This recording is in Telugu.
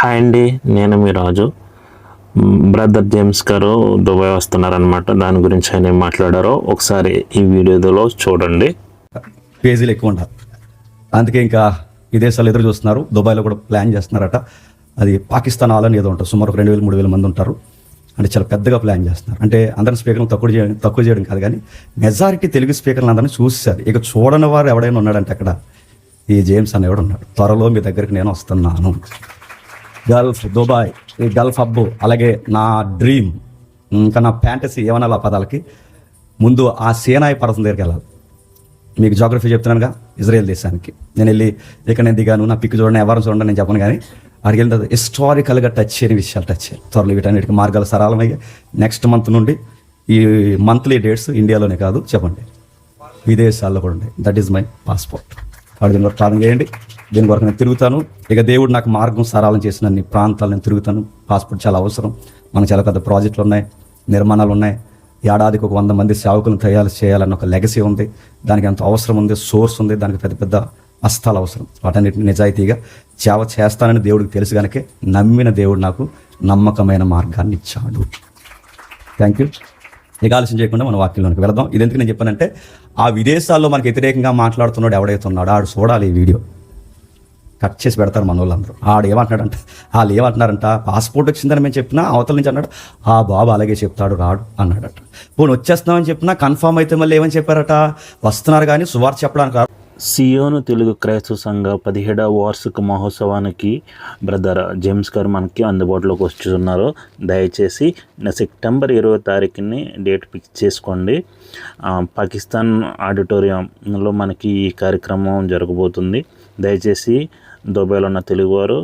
హాయ్ అండి, నేను మీ రాజు. బ్రదర్ జేమ్స్ గారు దుబాయ్ వస్తున్నారనమాట. దాని గురించి ఆయన ఏం మాట్లాడారో ఒకసారి ఈ వీడియోలో చూడండి. పేజీలు ఎక్కువ ఉండాలి, అందుకే ఇంకా విదేశాలు ఎదురు చూస్తున్నారు. దుబాయ్లో కూడా ప్లాన్ చేస్తున్నారట. అది పాకిస్తాన్ ఆలని ఏదో ఉంటుంది, సుమారు 2,000-3,000 మంది ఉంటారు. అంటే చాలా పెద్దగా ప్లాన్ చేస్తున్నారు. అంటే అందరిని స్పీకర్లు తక్కువ చేయడం కాదు, కానీ మెజారిటీ తెలుగు స్పీకర్లు అందరినీ చూసేసారు. ఇక చూడని వారు ఎవడైనా ఉన్నాడంటే అక్కడ ఈ జేమ్స్ అనేవాడు ఉన్నాడు. త్వరలో మీ దగ్గరికి నేను వస్తున్నాను. గల్ఫ్, దుబాయ్, ఈ గల్ఫ్ హబ్బు, అలాగే నా డ్రీమ్, ఇంకా నా ఫ్యాంటసీ ఏమన్నా పదాలకి ముందు ఆ సేనాయి పర్వతం దగ్గరికి వెళ్ళాలి. మీకు జాగ్రఫీ చెప్తున్నానుగా, ఇజ్రాయెల్ దేశానికి నేను వెళ్ళి ఇక్కడ నేను దిగాను, నా పిక్ చూడండి, ఎవరు చూడండి నేను చెప్పను, కానీ అడిగి వెళ్ళిన హిస్టారికల్గా టచ్ చేయని విషయాలు టచ్ చేయాలి. త్వరలో వీటన్నిటికి మార్గాలు సరళమయ్యాయి. నెక్స్ట్ మంత్ నుండి ఈ మంత్లీ డేట్స్ ఇండియాలోనే కాదు, చెప్పండి విదేశాల్లో కూడా ఉన్నాయి. That is my passport. వాడు దీని వరకు ప్రారంభం చేయండి. దీని వరకు నేను తిరుగుతాను. ఇక దేవుడు నాకు మార్గం సరళం చేసిన అన్ని ప్రాంతాలు నేను తిరుగుతాను. పాస్పోర్ట్ చాలా అవసరం. మనకు చాలా పెద్ద ప్రాజెక్టులు ఉన్నాయి, నిర్మాణాలు ఉన్నాయి. ఏడాదికి 100 మంది సేవకులను తయారు చేయాలన్న ఒక లెగసీ ఉంది. దానికి ఎంత అవసరం ఉంది, సోర్స్ ఉంది, దానికి పెద్ద పెద్ద హస్తాలు అవసరం. వాటన్నిటిని నిజాయితీగా సేవ చేస్తానని దేవుడికి తెలుసు కనుక నమ్మిన దేవుడు నాకు నమ్మకమైన మార్గాన్ని ఇచ్చాడు. Thank you. ఇక ఆలస్యం చేయకుండా మన వాక్యంలోనికి వెళదాం. ఇది ఎందుకు నేను చెప్పానంటే, ఆ విదేశాల్లో మనకు వ్యతిరేకంగా మాట్లాడుతున్నాడు ఎవడైతే ఉన్నాడో ఆడు చూడాలి. ఈ వీడియో కట్ చేసి పెడతారు మన వాళ్ళందరూ. ఆడు ఏమంటున్నాడంట, వాళ్ళు ఏమంటున్నారంట, పాస్పోర్ట్ వచ్చిందని మేము చెప్పినా అవతల నుంచి అన్నాడు, ఆ బాబు అలాగే చెప్తాడు రాడు అన్నాడట. పోనీ వచ్చేస్తున్నామని చెప్పినా కన్ఫామ్ అయితే మళ్ళీ ఏమని చెప్పారట, వస్తున్నారు కానీ సువార్త చెప్పడానికి రాదు. సియోను తెలుగు క్రైస్తవ సంఘ 17వ వార్షిక మహోత్సవానికి బ్రదర్ జేమ్స్ గారు మనకి అందుబాటులోకి వస్తున్నారు. దయచేసి సెప్టెంబర్ 20వ తారీఖుని డేట్ ఫిక్స్ చేసుకోండి. పాకిస్తాన్ ఆడిటోరియంలో మనకి ఈ కార్యక్రమం జరగబోతుంది. దయచేసి దుబాయ్లో ఉన్న తెలుగువారు